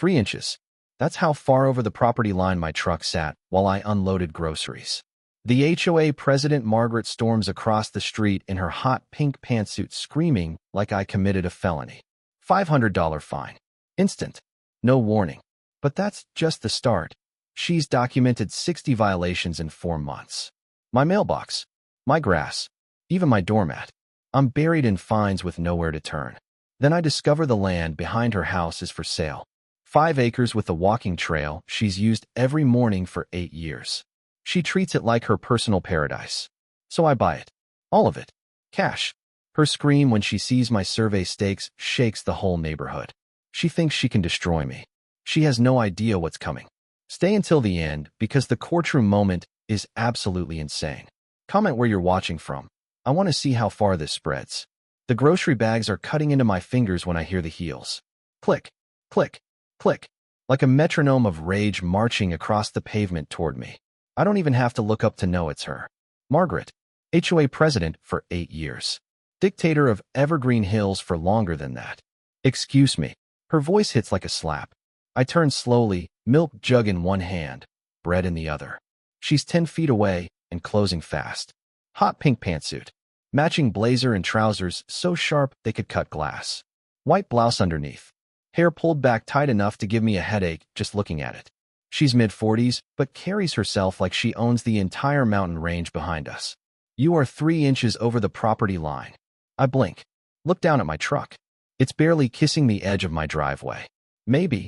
3 inches. That's how far over the property line my truck sat while I unloaded groceries. The HOA president Margaret storms across the street in her hot pink pantsuit screaming like I committed a felony. $500 fine. Instant. No warning. But that's just the start. She's documented 60 violations in 4 months. My mailbox, my grass, even my doormat. I'm buried in fines with nowhere to turn. Then I discover the land behind her house is for sale. 5 acres with a walking trail she's used every morning for 8 years. She treats it like her personal paradise. So I buy it. All of it. Cash. Her scream when she sees my survey stakes shakes the whole neighborhood. She thinks she can destroy me. She has no idea what's coming. Stay until the end because the courtroom moment is absolutely insane. Comment where you're watching from. I want to see how far this spreads. The grocery bags are cutting into my fingers when I hear the heels. Click, click, click, like a metronome of rage marching across the pavement toward me. I don't even have to look up to know it's her. Margaret, HOA president for 8 years. Dictator of Evergreen Hills for longer than that. Excuse me. Her voice hits like a slap. I turn slowly, milk jug in one hand, bread in the other. She's 10 feet away and closing fast. Hot pink pantsuit. Matching blazer and trousers so sharp they could cut glass. White blouse underneath. Hair pulled back tight enough to give me a headache just looking at it. She's mid-40s, but carries herself like she owns the entire mountain range behind us. You are 3 inches over the property line. I blink. Look down at my truck. It's barely kissing the edge of my driveway. Maybe,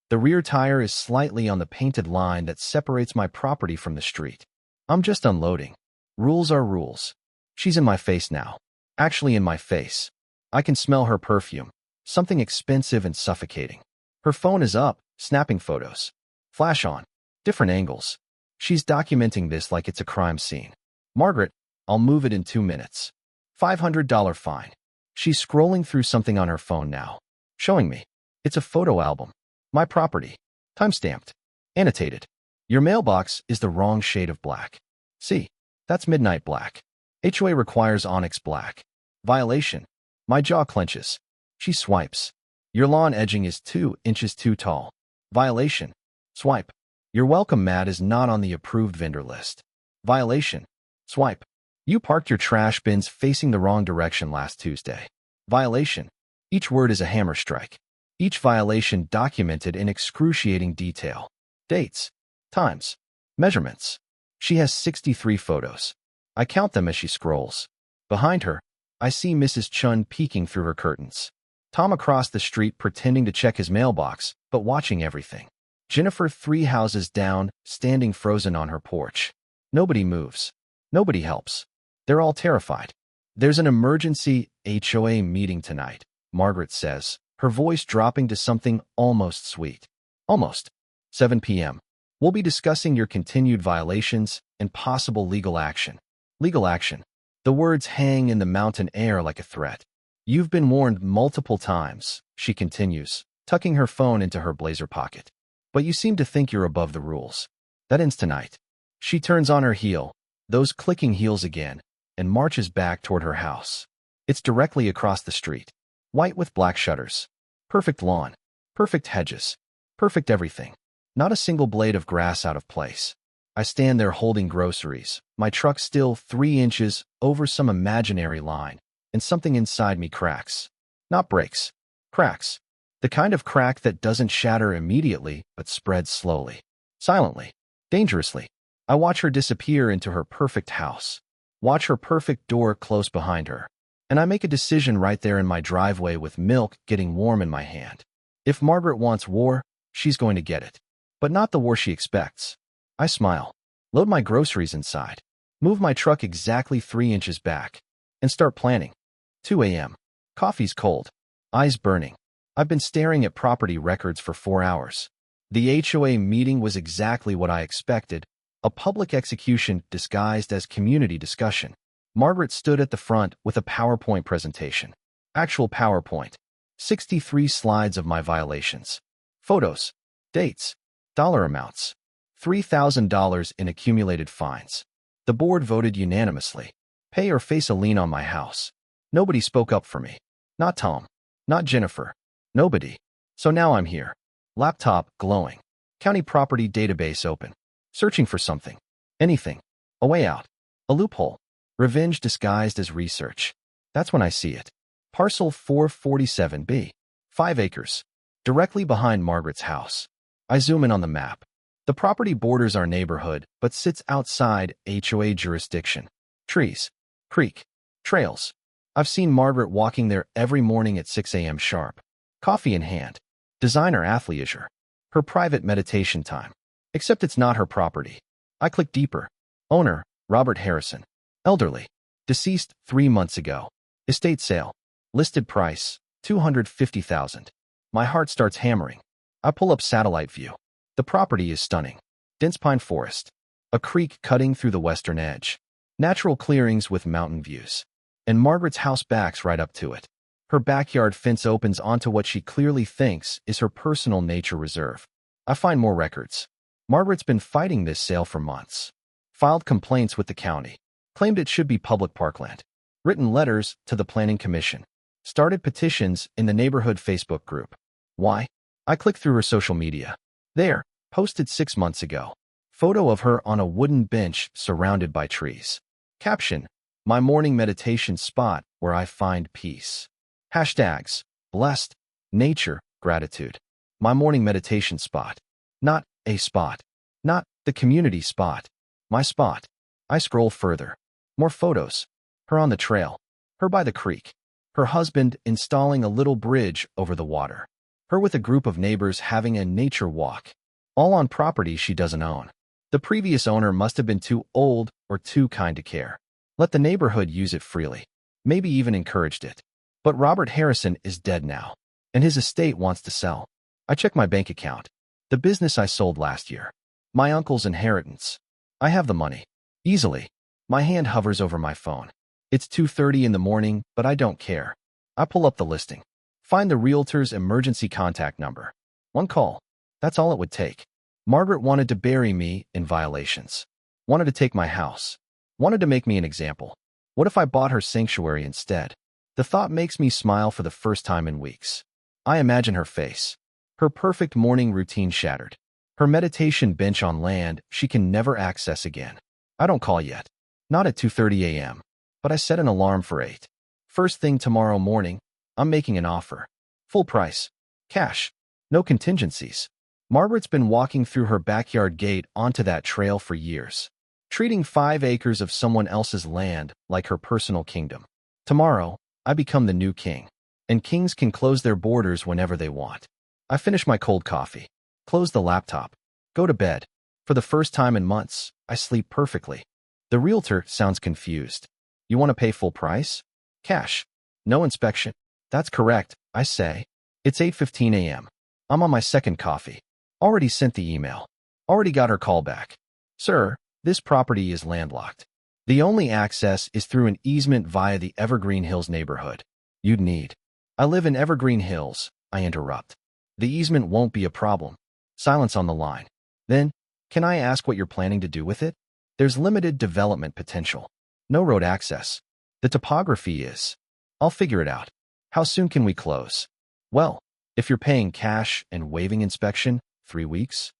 the rear tire is slightly on the painted line that separates my property from the street. I'm just unloading. Rules are rules. She's in my face now. Actually in my face. I can smell her perfume. Something expensive and suffocating. Her phone is up, snapping photos. Flash on. Different angles. She's documenting this like it's a crime scene. Margaret, I'll move it in 2 minutes. $500 fine. She's scrolling through something on her phone now. Showing me. It's a photo album. My property. Timestamped. Annotated. Your mailbox is the wrong shade of black. See, that's midnight black. HOA requires onyx black. Violation. My jaw clenches. She swipes. Your lawn edging is 2 inches too tall. Violation. Swipe. Your welcome mat is not on the approved vendor list. Violation. Swipe. You parked your trash bins facing the wrong direction last Tuesday. Violation. Each word is a hammer strike. Each violation documented in excruciating detail. Dates. Times. Measurements. She has 63 photos. I count them as she scrolls. Behind her, I see Mrs. Chun peeking through her curtains. Tom across the street pretending to check his mailbox, but watching everything. Jennifer 3 houses down, standing frozen on her porch. Nobody moves. Nobody helps. They're all terrified. There's an emergency HOA meeting tonight, Margaret says, her voice dropping to something almost sweet. Almost. 7 p.m. We'll be discussing your continued violations and possible legal action. Legal action. The words hang in the mountain air like a threat. You've been warned multiple times, she continues, tucking her phone into her blazer pocket. But you seem to think you're above the rules. That ends tonight. She turns on her heel, those clicking heels again, and marches back toward her house. It's directly across the street. White with black shutters. Perfect lawn. Perfect hedges. Perfect everything. Not a single blade of grass out of place. I stand there holding groceries, my truck still 3 inches over some imaginary line, and something inside me cracks. Not breaks. Cracks. The kind of crack that doesn't shatter immediately, but spreads slowly. Silently. Dangerously. I watch her disappear into her perfect house. Watch her perfect door close behind her. And I make a decision right there in my driveway with milk getting warm in my hand. If Margaret wants war, she's going to get it. But not the war she expects. I smile. Load my groceries inside. Move my truck exactly 3 inches back. And start planning. 2 a.m. Coffee's cold. Eyes burning. I've been staring at property records for 4 hours. The HOA meeting was exactly what I expected. A public execution disguised as community discussion. Margaret stood at the front with a PowerPoint presentation. Actual PowerPoint. 63 slides of my violations. Photos. Dates. Dollar amounts. $3,000 in accumulated fines. The board voted unanimously. Pay or face a lien on my house. Nobody spoke up for me. Not Tom. Not Jennifer. Nobody. So now I'm here. Laptop glowing. County property database open. Searching for something. Anything. A way out. A loophole. Revenge disguised as research. That's when I see it. Parcel 447B. 5 acres. Directly behind Margaret's house. I zoom in on the map. The property borders our neighborhood, but sits outside HOA jurisdiction. Trees. Creek. Trails. I've seen Margaret walking there every morning at 6 a.m. sharp. Coffee in hand. Designer athleisure. Her private meditation time. Except it's not her property. I click deeper. Owner, Robert Harrison. Elderly. Deceased 3 months ago. Estate sale. Listed price, $250,000. My heart starts hammering. I pull up satellite view. The property is stunning. Dense pine forest. A creek cutting through the western edge. Natural clearings with mountain views. And Margaret's house backs right up to it. Her backyard fence opens onto what she clearly thinks is her personal nature reserve. I find more records. Margaret's been fighting this sale for months. Filed complaints with the county. Claimed it should be public parkland. Written letters to the Planning Commission. Started petitions in the neighborhood Facebook group. Why? I click through her social media. There, posted 6 months ago. Photo of her on a wooden bench surrounded by trees. Caption, my morning meditation spot where I find peace. Hashtags, blessed, nature, gratitude. My morning meditation spot. Not a spot. Not the community spot. My spot. I scroll further. More photos. Her on the trail. Her by the creek. Her husband installing a little bridge over the water. Her with a group of neighbors having a nature walk. All on property she doesn't own. The previous owner must have been too old or too kind to care. Let the neighborhood use it freely. Maybe even encouraged it. But Robert Harrison is dead now, and his estate wants to sell. I check my bank account. The business I sold last year. My uncle's inheritance. I have the money. Easily. My hand hovers over my phone. It's 2:30 in the morning, but I don't care. I pull up the listing. Find the realtor's emergency contact number. One call. That's all it would take. Margaret wanted to bury me in violations. Wanted to take my house. Wanted to make me an example. What if I bought her sanctuary instead? The thought makes me smile for the first time in weeks. I imagine her face. Her perfect morning routine shattered. Her meditation bench on land she can never access again. I don't call yet. Not at 2:30 a.m. But I set an alarm for 8. First thing tomorrow morning, I'm making an offer. Full price. Cash. No contingencies. Margaret's been walking through her backyard gate onto that trail for years. Treating 5 acres of someone else's land like her personal kingdom. Tomorrow, I become the new king. And kings can close their borders whenever they want. I finish my cold coffee. Close the laptop. Go to bed. For the first time in months, I sleep perfectly. The realtor sounds confused. You want to pay full price? Cash. No inspection. That's correct, I say. It's 8:15 a.m. I'm on my second coffee. Already sent the email. Already got her call back. Sir, this property is landlocked. The only access is through an easement via the Evergreen Hills neighborhood. You'd need. I live in Evergreen Hills, I interrupt. The easement won't be a problem. Silence on the line. Then, can I ask what you're planning to do with it? There's limited development potential. No road access. The topography is. I'll figure it out. How soon can we close? Well, if you're paying cash and waiving inspection, 3 weeks?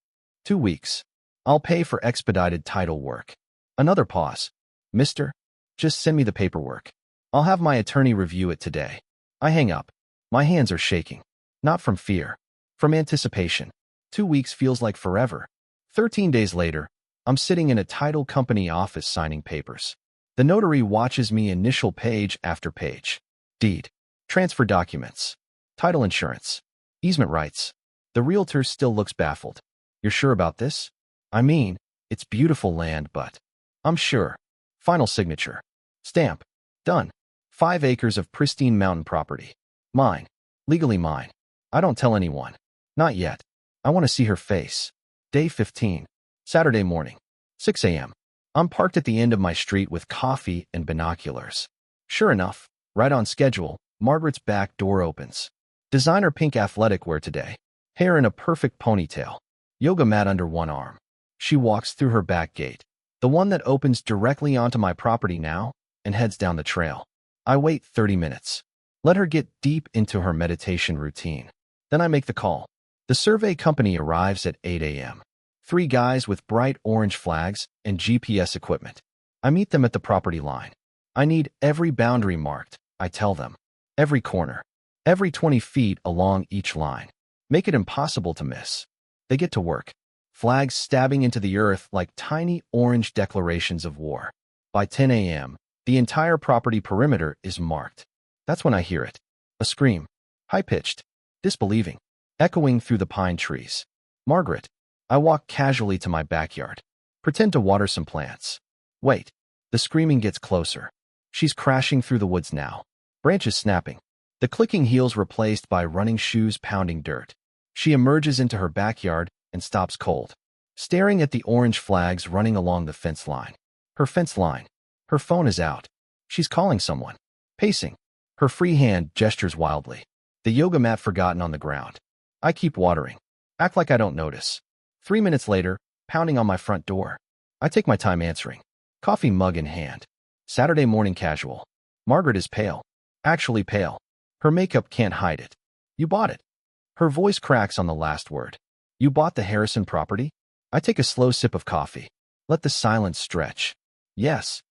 2 weeks. I'll pay for expedited title work. Another pause. Mister, just send me the paperwork. I'll have my attorney review it today. I hang up. My hands are shaking. Not from fear. From anticipation. 2 weeks feels like forever. 13 days later, I'm sitting in a title company office signing papers. The notary watches me initial page after page. Deed. Transfer documents. Title insurance. Easement rights. The realtor still looks baffled. You're sure about this? I mean, it's beautiful land, but... I'm sure. Final signature. Stamp. Done. 5 acres of pristine mountain property. Mine. Legally mine. I don't tell anyone. Not yet. I want to see her face. Day 15. Saturday morning. 6 a.m. I'm parked at the end of my street with coffee and binoculars. Sure enough, right on schedule, Margaret's back door opens. Designer pink athletic wear today. Hair in a perfect ponytail. Yoga mat under one arm. She walks through her back gate, the one that opens directly onto my property now, and heads down the trail. I wait 30 minutes. Let her get deep into her meditation routine. Then I make the call. The survey company arrives at 8 a.m. 3 guys with bright orange flags and GPS equipment. I meet them at the property line. I need every boundary marked, I tell them. Every corner. Every 20 feet along each line. Make it impossible to miss. They get to work. Flags stabbing into the earth like tiny orange declarations of war. By 10 a.m., the entire property perimeter is marked. That's when I hear it. A scream. High-pitched. Disbelieving. Echoing through the pine trees. Margaret. I walk casually to my backyard. Pretend to water some plants. Wait. The screaming gets closer. She's crashing through the woods now. Branches snapping. The clicking heels replaced by running shoes pounding dirt. She emerges into her backyard and stops cold, staring at the orange flags running along the fence line. Her fence line. Her phone is out. She's calling someone. Pacing. Her free hand gestures wildly. The yoga mat forgotten on the ground. I keep watering. Act like I don't notice. 3 minutes later, pounding on my front door. I take my time answering. Coffee mug in hand. Saturday morning casual. Margaret is pale. Actually pale. Her makeup can't hide it. You bought it. Her voice cracks on the last word. You bought the Harrison property? I take a slow sip of coffee. Let the silence stretch. Yes.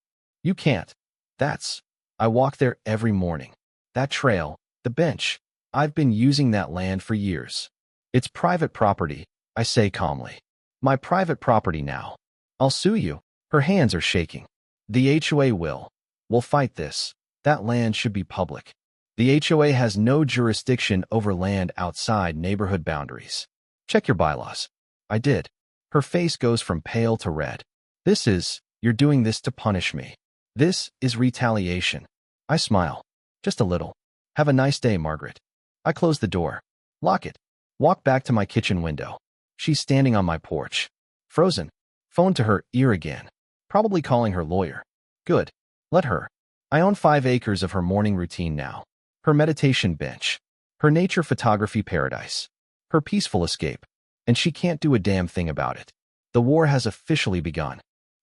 You can't. That's. I walk there every morning. That trail, the bench. I've been using that land for years. It's private property, I say calmly. My private property now. I'll sue you. Her hands are shaking. The HOA will. We'll fight this. That land should be public. The HOA has no jurisdiction over land outside neighborhood boundaries. Check your bylaws. I did. Her face goes from pale to red. You're doing this to punish me. This is retaliation. I smile. Just a little. Have a nice day, Margaret. I close the door. Lock it. Walk back to my kitchen window. She's standing on my porch. Frozen. Phone to her ear again. Probably calling her lawyer. Good. Let her. I own 5 acres of her morning routine now. Her meditation bench. Her nature photography paradise. Her peaceful escape. And she can't do a damn thing about it. The war has officially begun.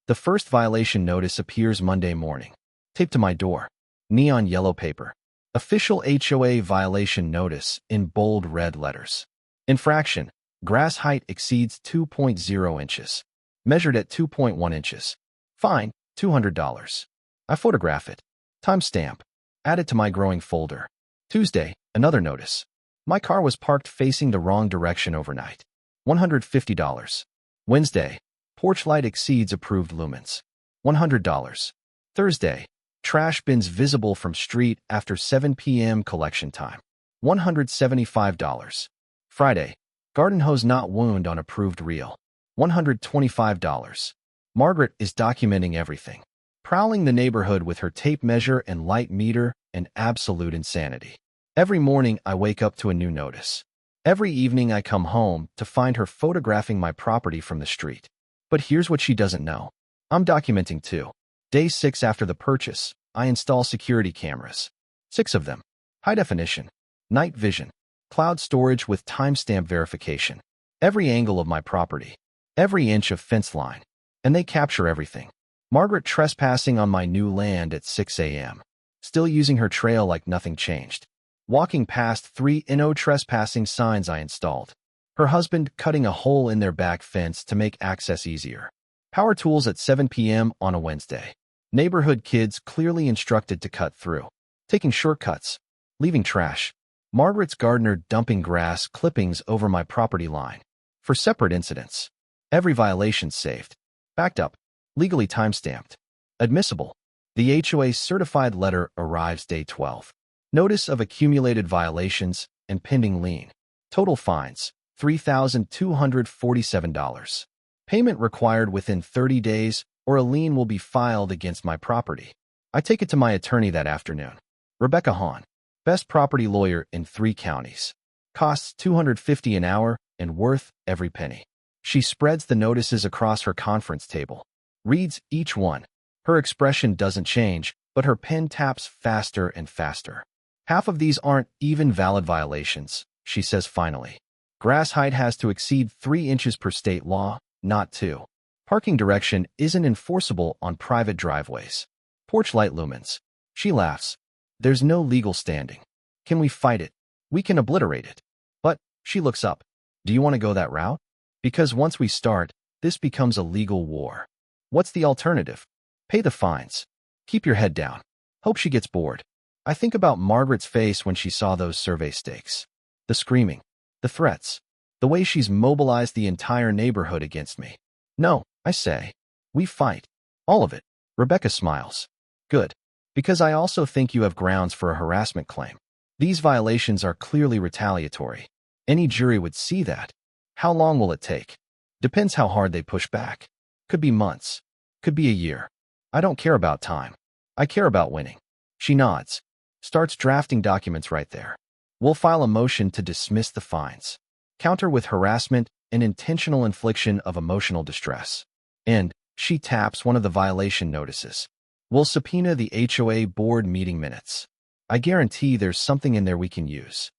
The first violation notice appears Monday morning. Taped to my door. Neon yellow paper. Official HOA violation notice in bold red letters. Infraction. Grass height exceeds 2.0 inches. Measured at 2.1 inches. Fine, $200. I photograph it. Timestamp. Add it to my growing folder. Tuesday, another notice. My car was parked facing the wrong direction overnight. $150. Wednesday, porch light exceeds approved lumens. $100. Thursday, trash bins visible from street after 7 p.m. collection time. $175. Friday, garden hose not wound on approved reel. $125. Margaret is documenting everything. Prowling the neighborhood with her tape measure and light meter and absolute insanity. Every morning I wake up to a new notice. Every evening I come home to find her photographing my property from the street. But here's what she doesn't know. I'm documenting too. Day 6 after the purchase, I install security cameras. 6 of them. High definition. Night vision. Cloud storage with timestamp verification. Every angle of my property. Every inch of fence line. And they capture everything. Margaret trespassing on my new land at 6 a.m. Still using her trail like nothing changed. Walking past 3 no trespassing signs I installed. Her husband cutting a hole in their back fence to make access easier. Power tools at 7 p.m. on a Wednesday. Neighborhood kids clearly instructed to cut through. Taking shortcuts. Leaving trash. Margaret's gardener dumping grass clippings over my property line. For separate incidents. Every violation saved. Backed up. Legally timestamped. Admissible. The HOA certified letter arrives day 12. Notice of accumulated violations and pending lien. Total fines, $3,247. Payment required within 30 days or a lien will be filed against my property. I take it to my attorney that afternoon. Rebecca Hahn, best property lawyer in 3 counties. Costs $250 an hour and worth every penny. She spreads the notices across her conference table. Reads each one. Her expression doesn't change, but her pen taps faster and faster. Half of these aren't even valid violations, she says finally. Grass height has to exceed 3 inches per state law, not 2. Parking direction isn't enforceable on private driveways. Porch light lumens. She laughs. There's no legal standing. Can we fight it? We can obliterate it. But, she looks up. Do you want to go that route? Because once we start, this becomes a legal war. What's the alternative? Pay the fines. Keep your head down. Hope she gets bored. I think about Margaret's face when she saw those survey stakes. The screaming, the threats, the way she's mobilized the entire neighborhood against me. No, I say. We fight. All of it. Rebecca smiles. Good. Because I also think you have grounds for a harassment claim. These violations are clearly retaliatory. Any jury would see that. How long will it take? Depends how hard they push back. Could be months. Could be a year. I don't care about time. I care about winning. She nods. Starts drafting documents right there. We'll file a motion to dismiss the fines. Counter with harassment and intentional infliction of emotional distress. And she taps one of the violation notices. We'll subpoena the HOA board meeting minutes. I guarantee there's something in there we can use.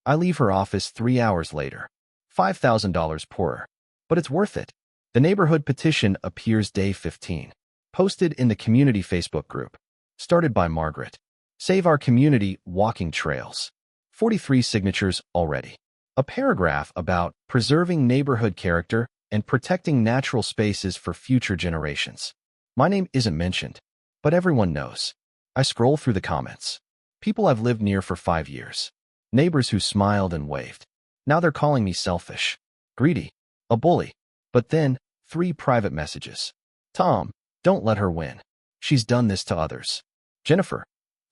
I leave her office 3 hours later. $5,000 poorer. But it's worth it. The neighborhood petition appears day 15. Posted in the community Facebook group. Started by Margaret. Save our community walking trails. 43 signatures already. A paragraph about preserving neighborhood character and protecting natural spaces for future generations. My name isn't mentioned, but everyone knows. I scroll through the comments. People I've lived near for 5 years. Neighbors who smiled and waved. Now they're calling me selfish, greedy, a bully. But then, 3 private messages. Tom, don't let her win. She's done this to others. Jennifer,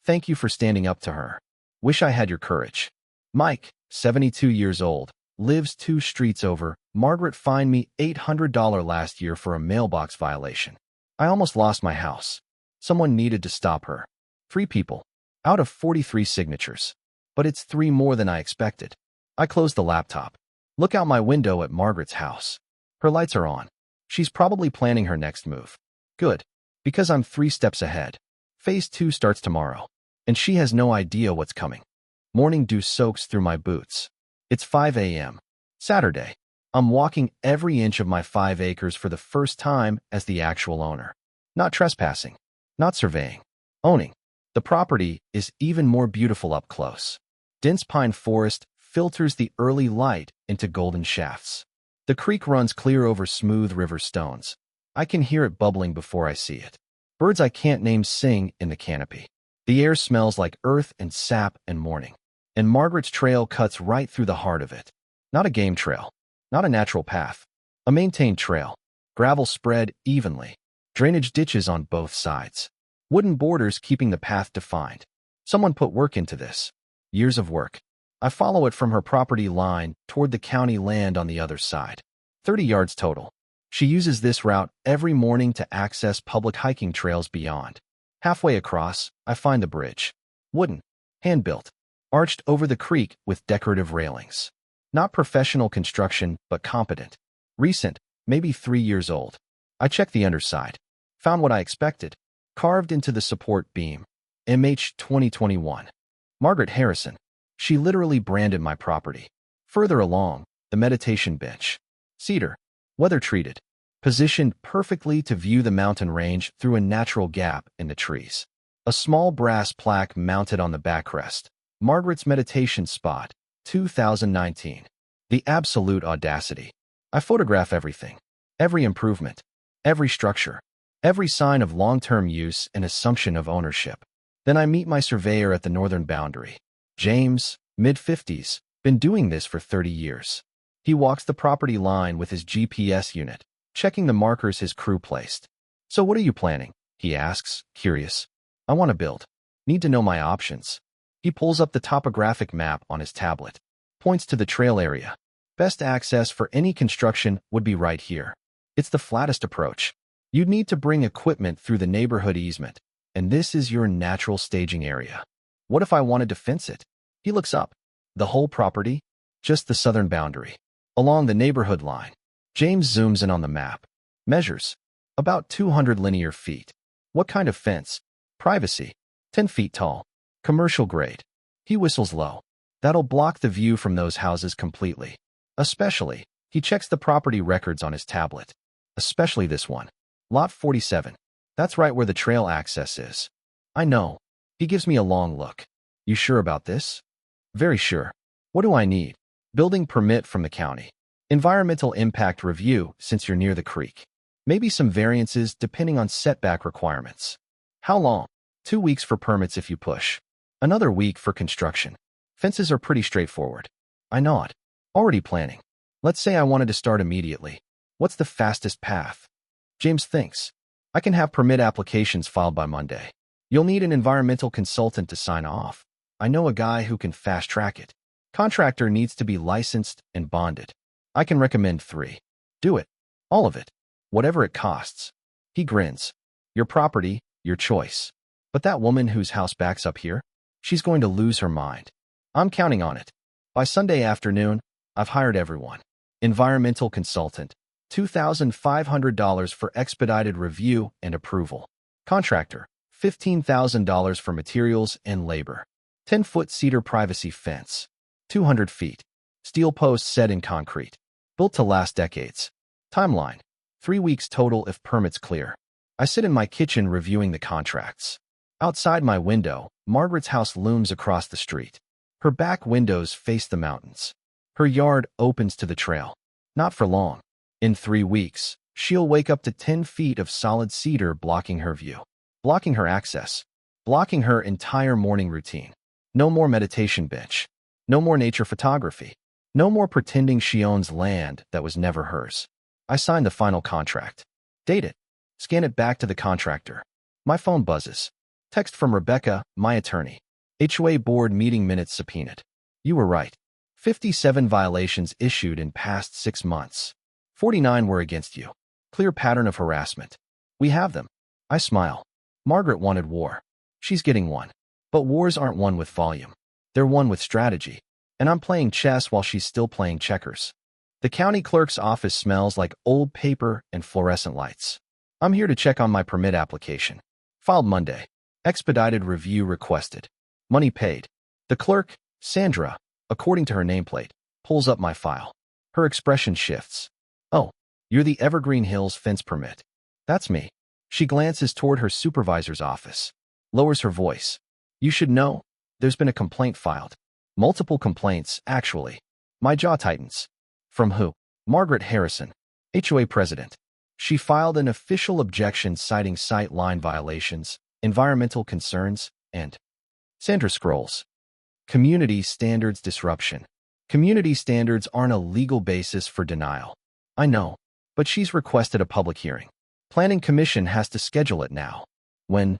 thank you for standing up to her. Wish I had your courage. Mike, 72 years old, lives 2 streets over. Margaret fined me $800 last year for a mailbox violation. I almost lost my house. Someone needed to stop her. 3 people. Out of 43 signatures. But it's 3 more than I expected. I close the laptop. Look out my window at Margaret's house. Her lights are on. She's probably planning her next move. Good. Because I'm 3 steps ahead. Phase 2 starts tomorrow. And she has no idea what's coming. Morning dew soaks through my boots. It's 5 a.m. Saturday. I'm walking every inch of my 5 acres for the first time as the actual owner. Not trespassing. Not surveying. Owning. The property is even more beautiful up close. Dense pine forest filters the early light into golden shafts. The creek runs clear over smooth river stones. I can hear it bubbling before I see it. Birds I can't name sing in the canopy. The air smells like earth and sap and morning. And Margaret's trail cuts right through the heart of it. Not a game trail. Not a natural path. A maintained trail. Gravel spread evenly. Drainage ditches on both sides. Wooden borders keeping the path defined. Someone put work into this. Years of work. I follow it from her property line toward the county land on the other side. 30 yards total. She uses this route every morning to access public hiking trails beyond. Halfway across, I find the bridge. Wooden. Hand-built. Arched over the creek with decorative railings. Not professional construction, but competent. Recent, maybe 3 years old. I checked the underside. Found what I expected. Carved into the support beam. MH 2021. Margaret Harrison. She literally branded my property. Further along, the meditation bench. Cedar. Weather-treated. Positioned perfectly to view the mountain range through a natural gap in the trees. A small brass plaque mounted on the backrest. Margaret's meditation spot. 2019. The absolute audacity. I photograph everything. Every improvement. Every structure. Every sign of long-term use and assumption of ownership. Then I meet my surveyor at the northern boundary. James, mid-50s, been doing this for 30 years. He walks the property line with his GPS unit, checking the markers his crew placed. So what are you planning? He asks, curious. I want to build. Need to know my options. He pulls up the topographic map on his tablet. Points to the trail area. Best access for any construction would be right here. It's the flattest approach. You'd need to bring equipment through the neighborhood easement, and this is your natural staging area. What if I wanted to fence it? He looks up. The whole property? Just the southern boundary. Along the neighborhood line. James zooms in on the map. Measures. About 200 linear feet. What kind of fence? Privacy. 10 feet tall. Commercial grade. He whistles low. That'll block the view from those houses completely. Especially, he checks the property records on his tablet. Especially this one. Lot 47. That's right where the trail access is. I know. He gives me a long look. You sure about this? Very sure. What do I need? Building permit from the county. Environmental impact review since you're near the creek. Maybe some variances depending on setback requirements. How long? 2 weeks for permits if you push. Another week for construction. Fences are pretty straightforward. I nod. Already planning. Let's say I wanted to start immediately. What's the fastest path? James thinks. I can have permit applications filed by Monday. You'll need an environmental consultant to sign off. I know a guy who can fast-track it. Contractor needs to be licensed and bonded. I can recommend 3. Do it. All of it. Whatever it costs. He grins. Your property, your choice. But that woman whose house backs up here? She's going to lose her mind. I'm counting on it. By Sunday afternoon, I've hired everyone. Environmental consultant. $2,500 for expedited review and approval. Contractor. $15,000 for materials and labor. 10-foot cedar privacy fence. 200 feet. Steel posts set in concrete. Built to last decades. Timeline. 3 weeks total if permits clear. I sit in my kitchen reviewing the contracts. Outside my window, Margaret's house looms across the street. Her back windows face the mountains. Her yard opens to the trail. Not for long. In 3 weeks, she'll wake up to 10 feet of solid cedar blocking her view. Blocking her access. Blocking her entire morning routine. No more meditation bench. No more nature photography. No more pretending she owns land that was never hers. I sign the final contract. Date it. Scan it back to the contractor. My phone buzzes. Text from Rebecca, my attorney. HOA board meeting minutes subpoenaed. You were right. 57 violations issued in past 6 months. 49 were against you. Clear pattern of harassment. We have them. I smile. Margaret wanted war. She's getting one. But wars aren't won with volume. They're won with strategy. And I'm playing chess while she's still playing checkers. The county clerk's office smells like old paper and fluorescent lights. I'm here to check on my permit application. Filed Monday. Expedited review requested. Money paid. The clerk, Sandra, according to her nameplate, pulls up my file. Her expression shifts. Oh, you're the Evergreen Hills fence permit. That's me. She glances toward her supervisor's office. Lowers her voice. You should know, there's been a complaint filed. Multiple complaints, actually. My jaw tightens. From who? Margaret Harrison, HOA president. She filed an official objection citing sight line violations, environmental concerns, and Sandra scrolls. Community standards disruption. Community standards aren't a legal basis for denial. I know, but she's requested a public hearing. Planning Commission has to schedule it now. When?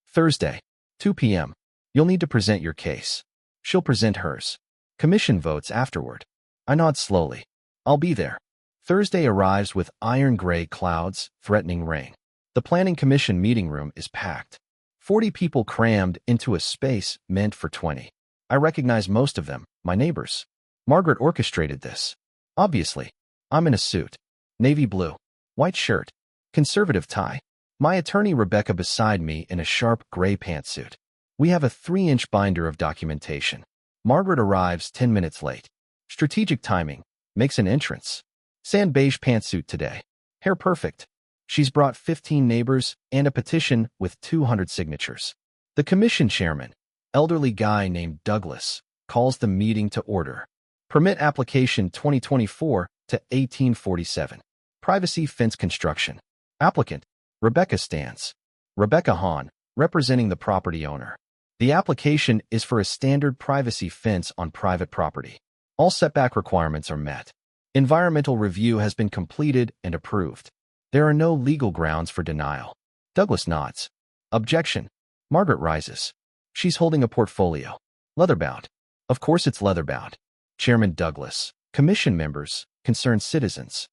Thursday, 2 p.m. You'll need to present your case. She'll present hers. Commission votes afterward. I nod slowly. I'll be there. Thursday arrives with iron gray clouds, threatening rain. The Planning Commission meeting room is packed. 40 people crammed into a space meant for 20. I recognize most of them, my neighbors. Margaret orchestrated this. Obviously. I'm in a suit. Navy blue. White shirt. Conservative tie. My attorney Rebecca beside me in a sharp gray pantsuit. We have a 3-inch binder of documentation. Margaret arrives 10 minutes late. Strategic timing. Makes an entrance. Sand beige pantsuit today. Hair perfect. She's brought 15 neighbors and a petition with 200 signatures. The commission chairman, elderly guy named Douglas, calls the meeting to order. Permit application 2024 to 1847. Privacy fence construction. Applicant, Rebecca Stans. Rebecca Hahn, representing the property owner. The application is for a standard privacy fence on private property. All setback requirements are met. Environmental review has been completed and approved. There are no legal grounds for denial. Douglas nods. Objection. Margaret rises. She's holding a portfolio. Leatherbound. Of course it's leatherbound. Chairman Douglas. Commission members. Concerned citizens.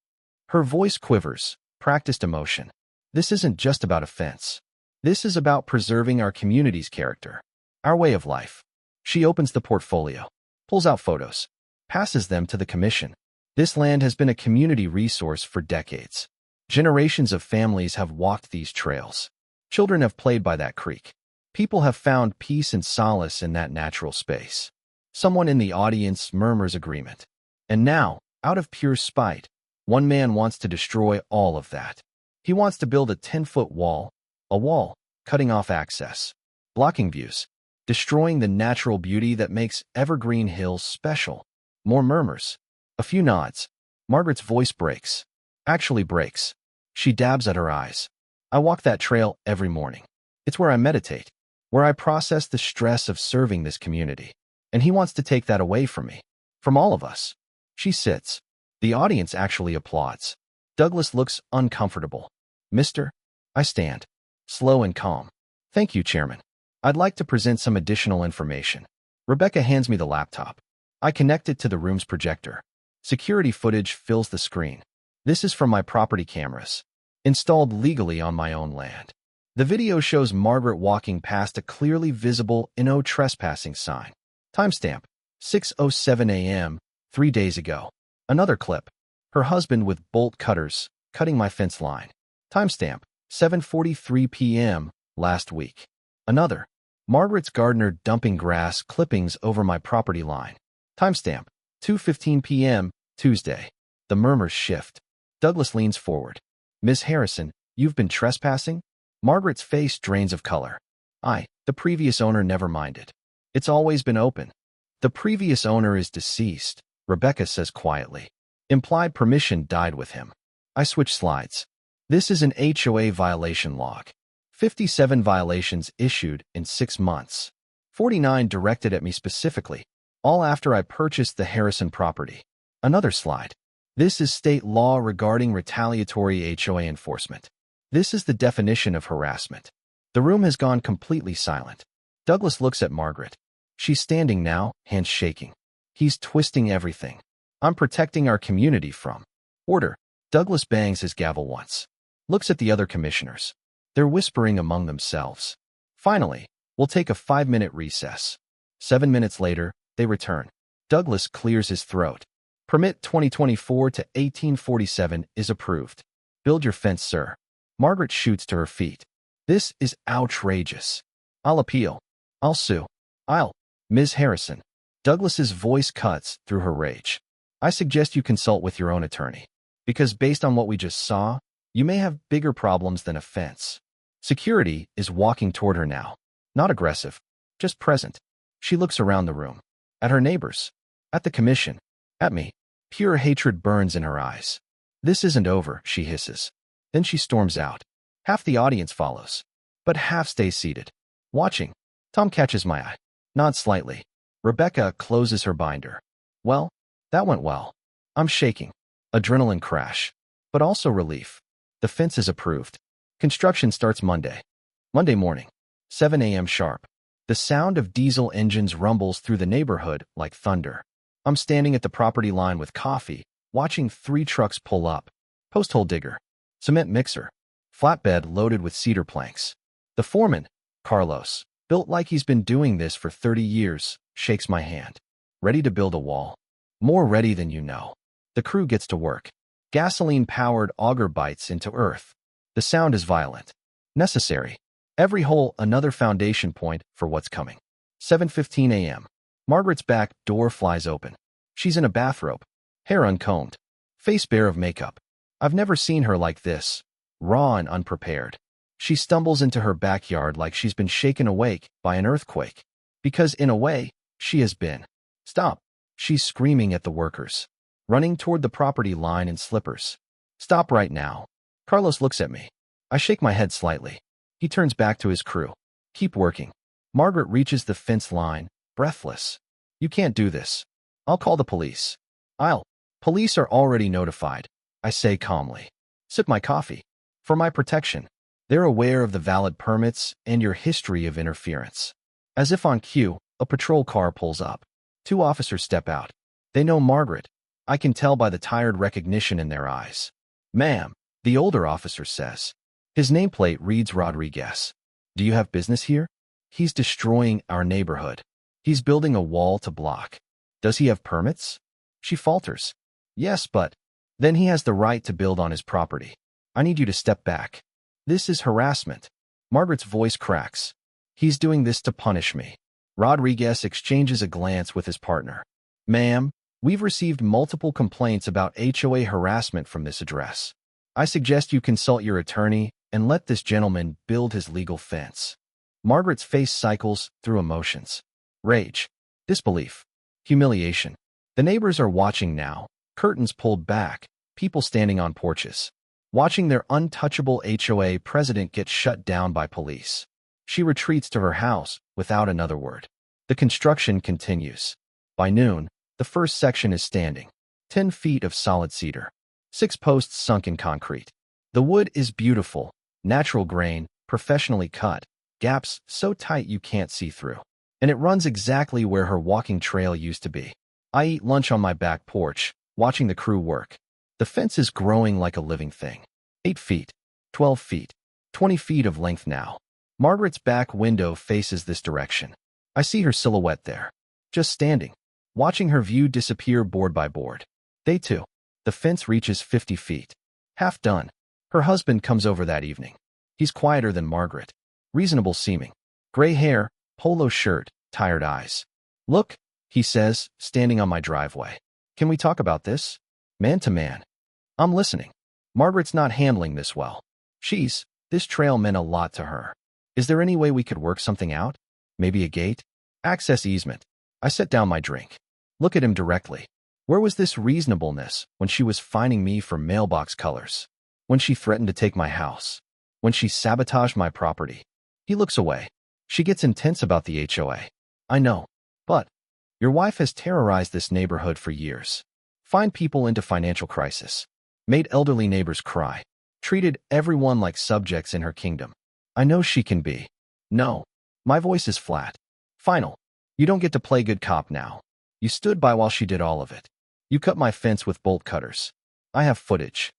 Her voice quivers. Practiced emotion. This isn't just about a fence. This is about preserving our community's character. Our way of life. She opens the portfolio. Pulls out photos. Passes them to the commission. This land has been a community resource for decades. Generations of families have walked these trails. Children have played by that creek. People have found peace and solace in that natural space. Someone in the audience murmurs agreement. And now, out of pure spite, one man wants to destroy all of that. He wants to build a 10-foot wall, a wall, cutting off access, blocking views, destroying the natural beauty that makes Evergreen Hills special. More murmurs. A few nods. Margaret's voice breaks. Actually breaks. She dabs at her eyes. I walk that trail every morning. It's where I meditate, where I process the stress of serving this community. And he wants to take that away from me. From all of us. She sits. The audience actually applauds. Douglas looks uncomfortable. Mister? I stand. Slow and calm. Thank you, Chairman. I'd like to present some additional information. Rebecca hands me the laptop. I connect it to the room's projector. Security footage fills the screen. This is from my property cameras, installed legally on my own land. The video shows Margaret walking past a clearly visible "No trespassing" sign. Timestamp, 6:07 a.m., 3 days ago. Another clip. Her husband with bolt cutters, cutting my fence line. Timestamp, 7:43 p.m., last week. Another. Margaret's gardener dumping grass clippings over my property line. Timestamp, 2:15 p.m., Tuesday. The murmurs shift. Douglas leans forward. Ms. Harrison, you've been trespassing? Margaret's face drains of color. The previous owner never minded. It's always been open. The previous owner is deceased, Rebecca says quietly. Implied permission died with him. I switch slides. This is an HOA violation log. 57 violations issued in 6 months. 49 directed at me specifically, all after I purchased the Harrison property. Another slide. This is state law regarding retaliatory HOA enforcement. This is the definition of harassment. The room has gone completely silent. Douglas looks at Margaret. She's standing now, hands shaking. He's twisting everything. I'm protecting our community from order. Douglas bangs his gavel once. Looks at the other commissioners. They're whispering among themselves. Finally, we'll take a 5-minute recess. 7 minutes later, they return. Douglas clears his throat. Permit 2024 to 1847 is approved. Build your fence, sir. Margaret shoots to her feet. This is outrageous. I'll appeal. I'll sue. Ms. Harrison. Douglas's voice cuts through her rage. I suggest you consult with your own attorney. Because based on what we just saw, you may have bigger problems than a fence. Security is walking toward her now. Not aggressive, just present. She looks around the room. At her neighbors. At the commission. At me. Pure hatred burns in her eyes. This isn't over, she hisses. Then she storms out. Half the audience follows. But half stays seated. Watching. Tom catches my eye. Nods slightly. Rebecca closes her binder. Well, that went well. I'm shaking. Adrenaline crash. But also relief. The fence is approved. Construction starts Monday. Monday morning. 7 a.m. sharp. The sound of diesel engines rumbles through the neighborhood like thunder. I'm standing at the property line with coffee, watching 3 trucks pull up. Post-hole digger. Cement mixer. Flatbed loaded with cedar planks. The foreman, Carlos, built like he's been doing this for 30 years, shakes my hand. Ready to build a wall. More ready than you know. The crew gets to work. Gasoline-powered auger bites into earth. The sound is violent. Necessary. Every hole another foundation point for what's coming. 7:15 a.m. Margaret's back door flies open. She's in a bathrobe. Hair uncombed. Face bare of makeup. I've never seen her like this. Raw and unprepared. She stumbles into her backyard like she's been shaken awake by an earthquake. Because in a way, she has been. Stop. She's screaming at the workers. Running toward the property line in slippers. Stop right now. Carlos looks at me. I shake my head slightly. He turns back to his crew. Keep working. Margaret reaches the fence line, breathless. You can't do this. I'll call the police. Police are already notified, I say calmly. Sip my coffee. For my protection. They're aware of the valid permits and your history of interference. As if on cue, a patrol car pulls up. 2 officers step out. They know Margaret. I can tell by the tired recognition in their eyes. Ma'am, the older officer says. His nameplate reads Rodriguez. Do you have business here? He's destroying our neighborhood. He's building a wall to block. Does he have permits? She falters. Yes, but then he has the right to build on his property. I need you to step back. This is harassment. Margaret's voice cracks. He's doing this to punish me. Rodriguez exchanges a glance with his partner. Ma'am, we've received multiple complaints about HOA harassment from this address. I suggest you consult your attorney and let this gentleman build his legal fence. Margaret's face cycles through emotions. Rage. Disbelief. Humiliation. The neighbors are watching now, Curtains pulled back, people standing on porches, watching their untouchable HOA president get shut down by police. She retreats to her house without another word. The construction continues. By noon, the first section is standing. 10 feet of solid cedar. 6 posts sunk in concrete. The wood is beautiful, natural grain, professionally cut, gaps so tight you can't see through. And it runs exactly where her walking trail used to be. I eat lunch on my back porch, watching the crew work. The fence is growing like a living thing. 8 feet, 12 feet, 20 feet of length now. Margaret's back window faces this direction. I see her silhouette there, just standing, watching her view disappear board by board. Day 2. The fence reaches 50 feet. Half done. Her husband comes over that evening. He's quieter than Margaret. Reasonable seeming. Gray hair, polo shirt, tired eyes. Look, he says, standing on my driveway. Can we talk about this? Man to man. I'm listening. Margaret's not handling this well. This trail meant a lot to her. Is there any way we could work something out? Maybe a gate? Access easement. I set down my drink. Look at him directly. Where was this reasonableness when she was fining me for mailbox colors? When she threatened to take my house? When she sabotaged my property? He looks away. She gets intense about the HOA. I know. But your wife has terrorized this neighborhood for years. Fined people into financial crisis. Made elderly neighbors cry. Treated everyone like subjects in her kingdom. I know she can be. No. My voice is flat. Final. You don't get to play good cop now. You stood by while she did all of it. You cut my fence with bolt cutters. I have footage.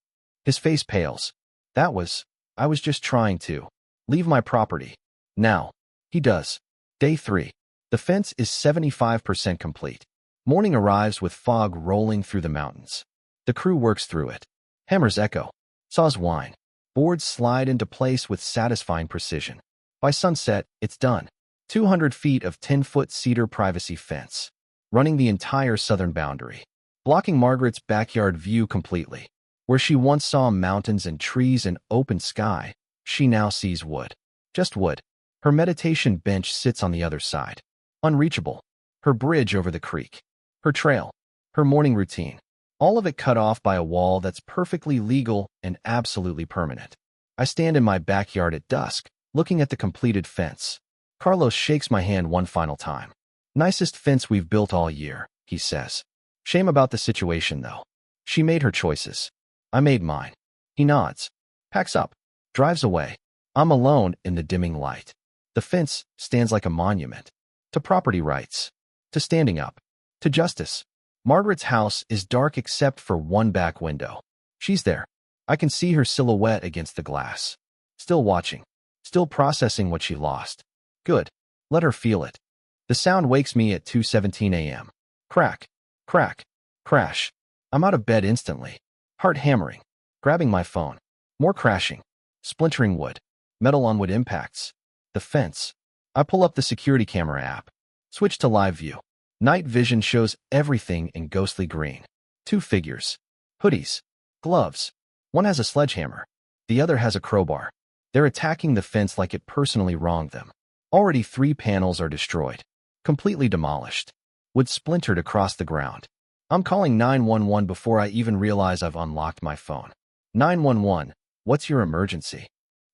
His face pales. I was just trying to leave my property. Now, he does. Day 3. The fence is 75% complete. Morning arrives with fog rolling through the mountains. The crew works through it. Hammers echo. Saws whine. Boards slide into place with satisfying precision. By sunset, it's done. 200 feet of 10-foot cedar privacy fence, running the entire southern boundary, blocking Margaret's backyard view completely. Where she once saw mountains and trees and open sky, she now sees wood. Just wood. Her meditation bench sits on the other side. Unreachable. Her bridge over the creek. Her trail. Her morning routine. All of it cut off by a wall that's perfectly legal and absolutely permanent. I stand in my backyard at dusk, looking at the completed fence. Carlos shakes my hand one final time. Nicest fence we've built all year, he says. Shame about the situation, though. She made her choices. I made mine. He nods. Packs up. Drives away. I'm alone in the dimming light. The fence stands like a monument. To property rights. To standing up. To justice. Margaret's house is dark except for one back window. She's there. I can see her silhouette against the glass. Still watching. Still processing what she lost. Good. Let her feel it. The sound wakes me at 2:17 a.m. Crack. Crack. Crash. I'm out of bed instantly. Heart hammering. Grabbing my phone. More crashing. Splintering wood. Metal on wood impacts. The fence. I pull up the security camera app. Switch to live view. Night vision shows everything in ghostly green. 2 figures. Hoodies. Gloves. One has a sledgehammer. The other has a crowbar. They're attacking the fence like it personally wronged them. Already 3 panels are destroyed. Completely demolished. Wood splintered across the ground. I'm calling 911 before I even realize I've unlocked my phone. 911, what's your emergency?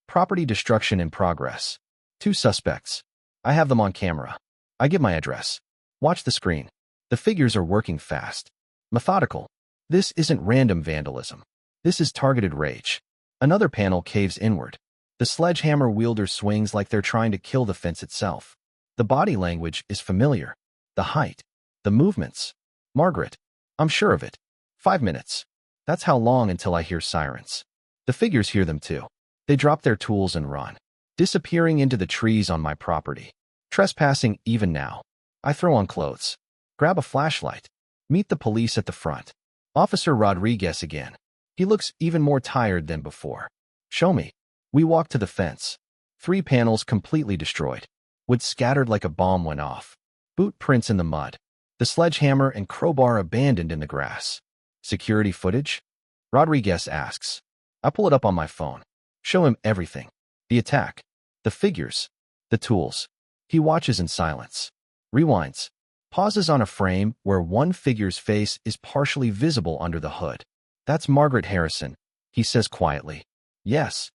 Property destruction in progress. 2 suspects. I have them on camera. I give my address. Watch the screen. The figures are working fast. Methodical. This isn't random vandalism. This is targeted rage. Another panel caves inward. The sledgehammer wielder swings like they're trying to kill the fence itself. The body language is familiar. The height. The movements. Margaret. I'm sure of it. 5 minutes. That's how long until I hear sirens. The figures hear them too. They drop their tools and run. Disappearing into the trees on my property. Trespassing even now. I throw on clothes. Grab a flashlight. Meet the police at the front. Officer Rodriguez again. He looks even more tired than before. Show me. We walk to the fence. 3 panels completely destroyed. Wood scattered like a bomb went off. Boot prints in the mud. The sledgehammer and crowbar abandoned in the grass. Security footage? Rodriguez asks. I pull it up on my phone. Show him everything. The attack. The figures. The tools. He watches in silence. Rewinds. Pauses on a frame where one figure's face is partially visible under the hood. That's Margaret Harrison, he says quietly. Yes.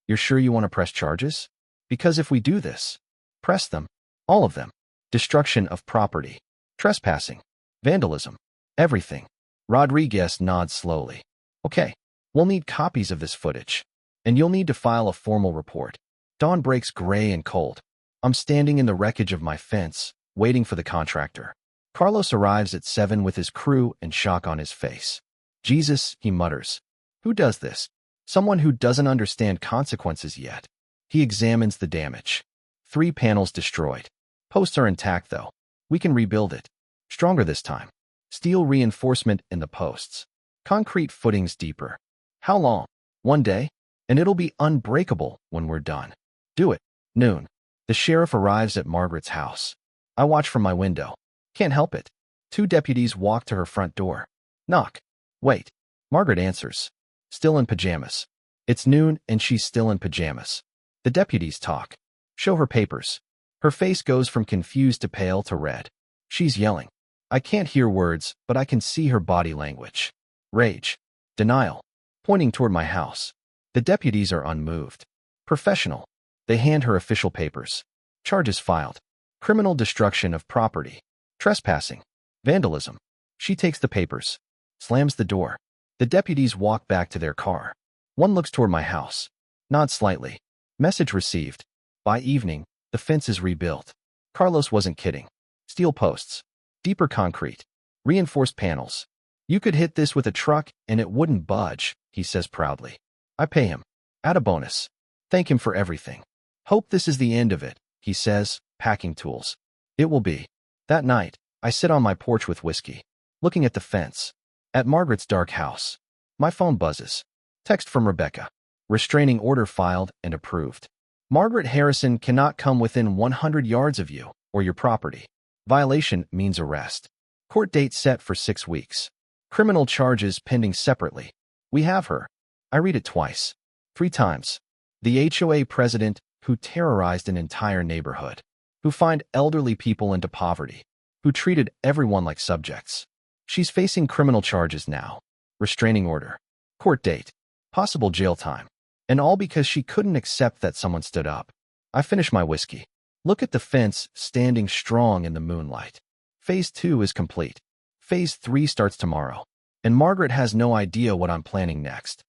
You're sure you want to press charges? Because if we do this, press them. All of them. Destruction of property. Trespassing. Vandalism. Everything. Rodriguez nods slowly. Okay. We'll need copies of this footage. And you'll need to file a formal report. Dawn breaks gray and cold. I'm standing in the wreckage of my fence, waiting for the contractor. Carlos arrives at 7 with his crew and shock on his face. Jesus, he mutters. Who does this? Someone who doesn't understand consequences yet. He examines the damage. 3 panels destroyed. Posts are intact, though. We can rebuild it. Stronger this time. Steel reinforcement in the posts. Concrete footings deeper. How long? 1 day? And it'll be unbreakable when we're done. Do it. Noon. The sheriff arrives at Margaret's house. I watch from my window. Can't help it. 2 deputies walk to her front door. Knock. Wait. Margaret answers. Still in pajamas. It's noon and she's still in pajamas. The deputies talk. Show her papers. Her face goes from confused to pale to red. She's yelling. I can't hear words, but I can see her body language. Rage. Denial. Pointing toward my house. The deputies are unmoved. Professional. They hand her official papers. Charges filed. Criminal destruction of property. Trespassing. Vandalism. She takes the papers. Slams the door. The deputies walk back to their car. One looks toward my house. Nods slightly. Message received. By evening, the fence is rebuilt. Carlos wasn't kidding. Steel posts. Deeper concrete. Reinforced panels. You could hit this with a truck and it wouldn't budge, he says proudly. I pay him. Add a bonus. Thank him for everything. Hope this is the end of it, he says, packing tools. It will be. That night, I sit on my porch with whiskey, looking at the fence. At Margaret's dark house. My phone buzzes. Text from Rebecca. Restraining order filed and approved. Margaret Harrison cannot come within 100 yards of you or your property. Violation means arrest. Court date set for 6 weeks. Criminal charges pending separately. We have her. I read it twice. 3 times. The HOA president who terrorized an entire neighborhood. Who fined elderly people into poverty. Who treated everyone like subjects. She's facing criminal charges now. Restraining order. Court date. Possible jail time. And all because she couldn't accept that someone stood up. I finish my whiskey. Look at the fence standing strong in the moonlight. Phase 2 is complete. Phase 3 starts tomorrow. And Margaret has no idea what I'm planning next.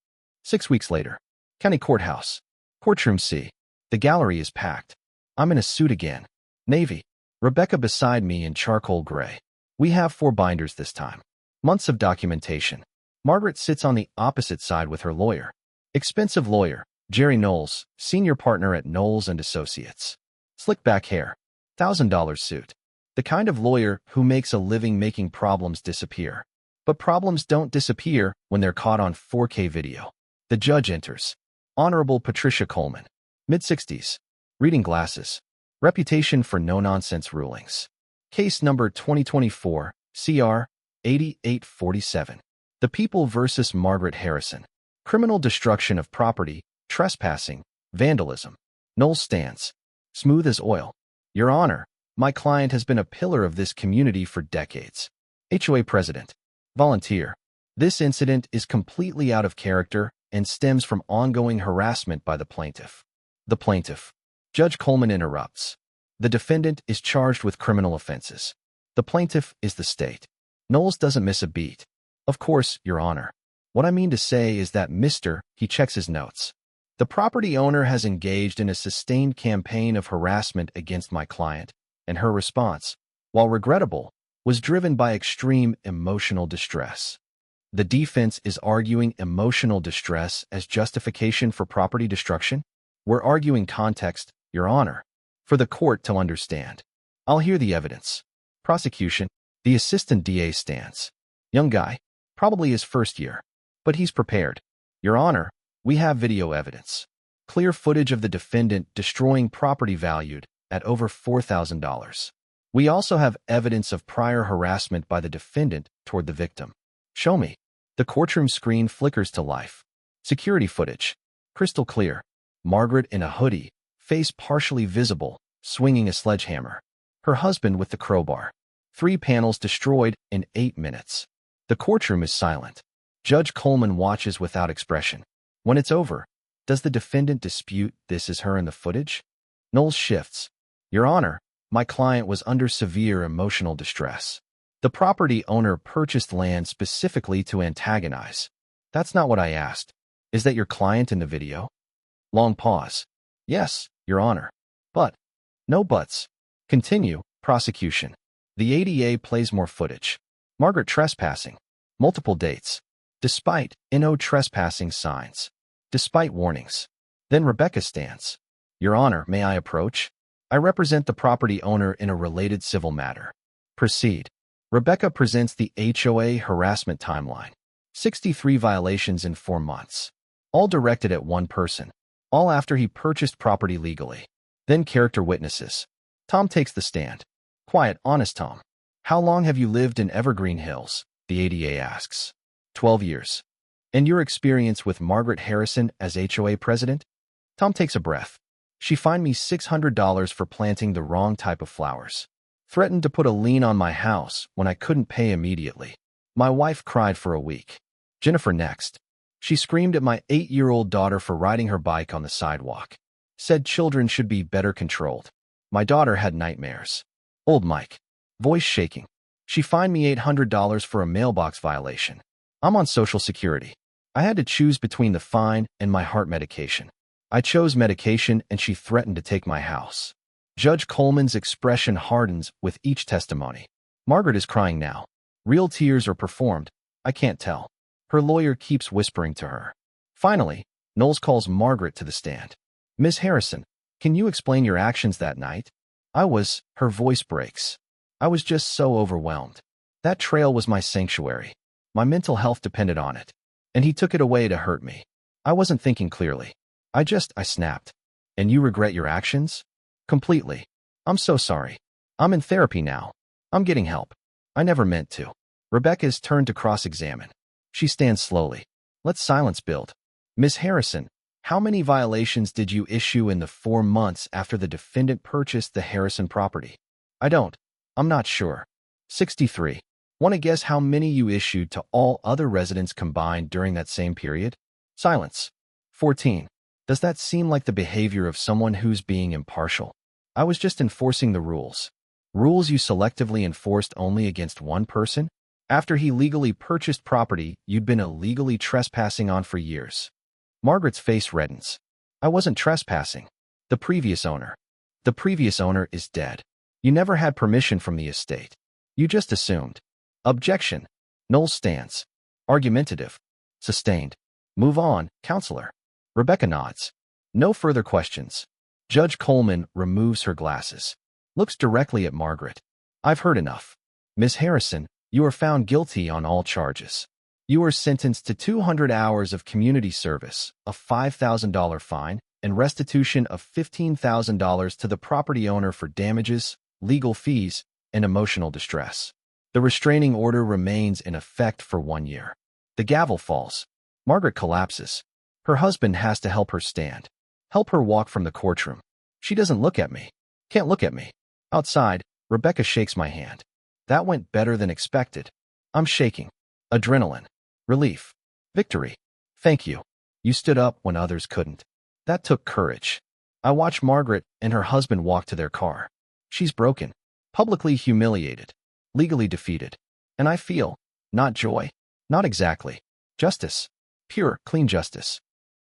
6 weeks later. County Courthouse. Courtroom C. The gallery is packed. I'm in a suit again. Navy. Rebecca beside me in charcoal gray. We have 4 binders this time. Months of documentation. Margaret sits on the opposite side with her lawyer. Expensive lawyer, Jerry Knowles, senior partner at Knowles and Associates. Slick back hair. $1,000 suit. The kind of lawyer who makes a living making problems disappear. But problems don't disappear when they're caught on 4K video. The judge enters. Honorable Patricia Coleman. Mid-60s. Reading glasses. Reputation for no-nonsense rulings. Case number 2024, CR 8847. The People versus Margaret Harrison. Criminal destruction of property, trespassing, vandalism. Knowles stands. Smooth as oil. Your Honor, my client has been a pillar of this community for decades. HOA President. Volunteer. This incident is completely out of character and stems from ongoing harassment by the plaintiff. The plaintiff. Judge Coleman interrupts. The defendant is charged with criminal offenses. The plaintiff is the state. Knowles doesn't miss a beat. Of course, Your Honor. What I mean to say is that he checks his notes. The property owner has engaged in a sustained campaign of harassment against my client, and her response, while regrettable, was driven by extreme emotional distress. The defense is arguing emotional distress as justification for property destruction? We're arguing context, Your Honor, for the court to understand. I'll hear the evidence. Prosecution. The assistant DA stands. Young guy. Probably his first year. But he's prepared. Your Honor, we have video evidence. Clear footage of the defendant destroying property valued at over $4,000. We also have evidence of prior harassment by the defendant toward the victim. Show me. The courtroom screen flickers to life. Security footage. Crystal clear. Margaret in a hoodie, face partially visible, swinging a sledgehammer. Her husband with the crowbar. 3 panels destroyed in 8 minutes. The courtroom is silent. Judge Coleman watches without expression. When it's over, does the defendant dispute this is her in the footage? Knowles shifts. Your Honor, my client was under severe emotional distress. The property owner purchased land specifically to antagonize. That's not what I asked. Is that your client in the video? Long pause. Yes, Your Honor. But. No buts. Continue, prosecution. The ADA plays more footage. Margaret trespassing. Multiple dates. Despite no trespassing signs. Despite warnings. Then Rebecca stands. Your Honor, may I approach? I represent the property owner in a related civil matter. Proceed. Rebecca presents the HOA harassment timeline. 63 violations in 4 months. All directed at one person. All after he purchased property legally. Then character witnesses. Tom takes the stand. Quiet, honest Tom. How long have you lived in Evergreen Hills? The ADA asks. 12 years. And your experience with Margaret Harrison as HOA president? Tom takes a breath. She fined me $600 for planting the wrong type of flowers. Threatened to put a lien on my house when I couldn't pay immediately. My wife cried for a week. Jennifer next. She screamed at my 8-year-old daughter for riding her bike on the sidewalk. Said children should be better controlled. My daughter had nightmares. Old Mike. Voice shaking. She fined me $800 for a mailbox violation. I'm on Social Security. I had to choose between the fine and my heart medication. I chose medication and she threatened to take my house. Judge Coleman's expression hardens with each testimony. Margaret is crying now. Real tears are performed. I can't tell. Her lawyer keeps whispering to her. Finally, Knowles calls Margaret to the stand. Ms. Harrison, can you explain your actions that night? Her voice breaks. I was just so overwhelmed. That trail was my sanctuary. My mental health depended on it. And he took it away to hurt me. I wasn't thinking clearly. I snapped. And you regret your actions? Completely. I'm so sorry. I'm in therapy now. I'm getting help. I never meant to. Rebecca is turned to cross-examine. She stands slowly. Let silence build. Ms. Harrison, how many violations did you issue in the 4 months after the defendant purchased the Harrison property? I'm not sure. 63. Want to guess how many you issued to all other residents combined during that same period? Silence. 14. Does that seem like the behavior of someone who's being impartial? I was just enforcing the rules. Rules you selectively enforced only against one person? After he legally purchased property you'd been illegally trespassing on for years. Margaret's face reddens. I wasn't trespassing. The previous owner is dead. You never had permission from the estate. You just assumed. Objection. Knowles stands. Argumentative. Sustained. Move on, counselor. Rebecca nods. No further questions. Judge Coleman removes her glasses. Looks directly at Margaret. I've heard enough. Ms. Harrison, you are found guilty on all charges. You are sentenced to 200 hours of community service, a $5,000 fine, and restitution of $15,000 to the property owner for damages, legal fees, and emotional distress. The restraining order remains in effect for 1 year. The gavel falls. Margaret collapses. Her husband has to help her stand. Help her walk from the courtroom. She doesn't look at me. Can't look at me. Outside, Rebecca shakes my hand. That went better than expected. I'm shaking. Adrenaline. Relief. Victory. Thank you. You stood up when others couldn't. That took courage. I watch Margaret and her husband walk to their car. She's broken. Publicly humiliated. Legally defeated. And I feel, not joy. Not exactly. Justice. Pure, clean justice.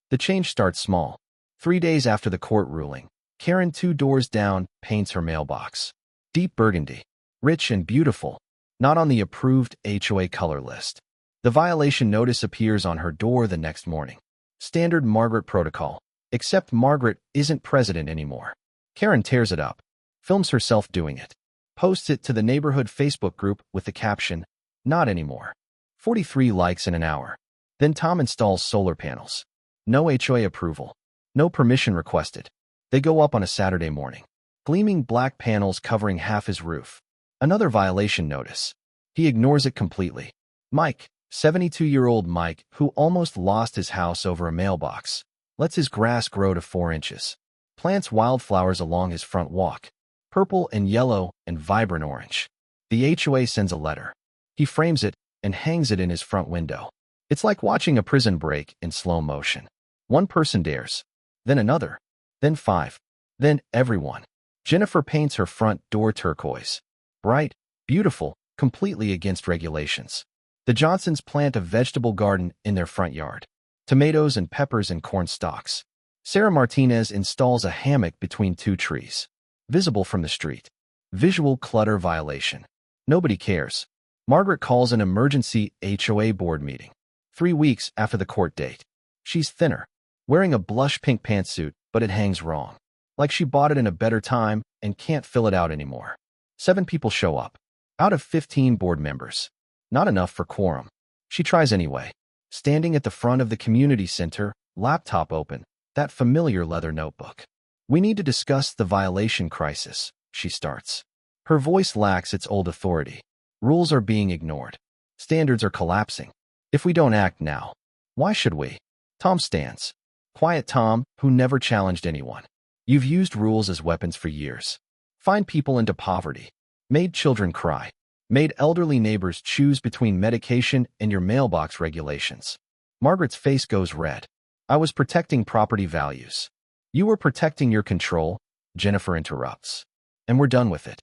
The change starts small. 3 days after the court ruling, Karen 2 doors down paints her mailbox. Deep burgundy. Rich and beautiful. Not on the approved HOA color list. The violation notice appears on her door the next morning. Standard Margaret protocol. Except Margaret isn't president anymore. Karen tears it up. Films herself doing it. Posts it to the neighborhood Facebook group with the caption, "Not anymore." 43 likes in an hour. Then Tom installs solar panels. No HOA approval. No permission requested. They go up on a Saturday morning. Gleaming black panels covering half his roof. Another violation notice. He ignores it completely. Mike, 72-year-old Mike, who almost lost his house over a mailbox, lets his grass grow to 4 inches. Plants wildflowers along his front walk. Purple and yellow and vibrant orange. The HOA sends a letter. He frames it and hangs it in his front window. It's like watching a prison break in slow motion. One person dares, then another, then 5, then everyone. Jennifer paints her front door turquoise. Bright, beautiful, completely against regulations. The Johnsons plant a vegetable garden in their front yard. Tomatoes and peppers and corn stalks. Sarah Martinez installs a hammock between 2 trees. Visible from the street. Visual clutter violation. Nobody cares. Margaret calls an emergency HOA board meeting. 3 weeks after the court date. She's thinner. Wearing a blush pink pantsuit, but it hangs wrong. Like she bought it in a better time and can't fill it out anymore. 7 people show up. Out of 15 board members. Not enough for quorum. She tries anyway. Standing at the front of the community center, laptop open, that familiar leather notebook. We need to discuss the violation crisis, she starts. Her voice lacks its old authority. Rules are being ignored. Standards are collapsing. If we don't act now, why should we? Tom stands. Quiet Tom, who never challenged anyone. You've used rules as weapons for years. Fined people into poverty. Made children cry. Made elderly neighbors choose between medication and your mailbox regulations. Margaret's face goes red. I was protecting property values. You were protecting your control, Jennifer interrupts. And we're done with it.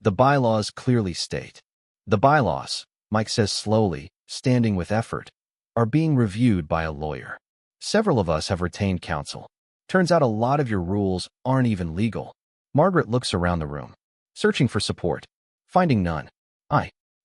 The bylaws clearly state. The bylaws, Mike says slowly, standing with effort, are being reviewed by a lawyer. Several of us have retained counsel. Turns out a lot of your rules aren't even legal. Margaret looks around the room, searching for support, finding none.